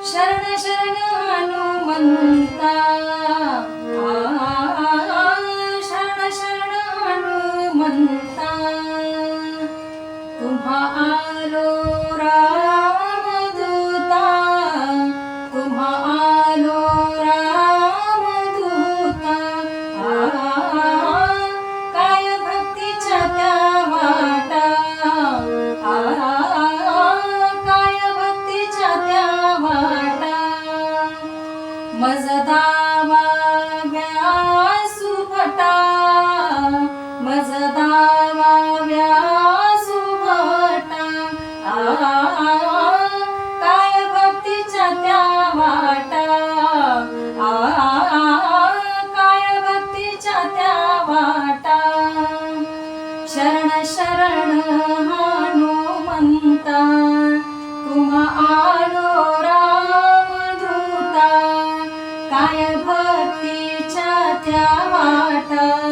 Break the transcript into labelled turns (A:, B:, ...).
A: शरण शरण हनुमंता, शरण शरण हनुमंता. तुम्हा आलो रामदूता, तुम्हा आलो रामदूता. काय भक्तीच्या त्या वाटा, काय भक्तीच्या त्या वाटा. मज दावा व्यासुभटा, मज दावा व्यासुभटा. काय भक्तीच्या त्या वाटा, काय भक्तीच्या त्या वाटा. शरण शरण हनुमंता, तुम्हा आलो रामदूता. काय भक्तीच्या त्या वाटा.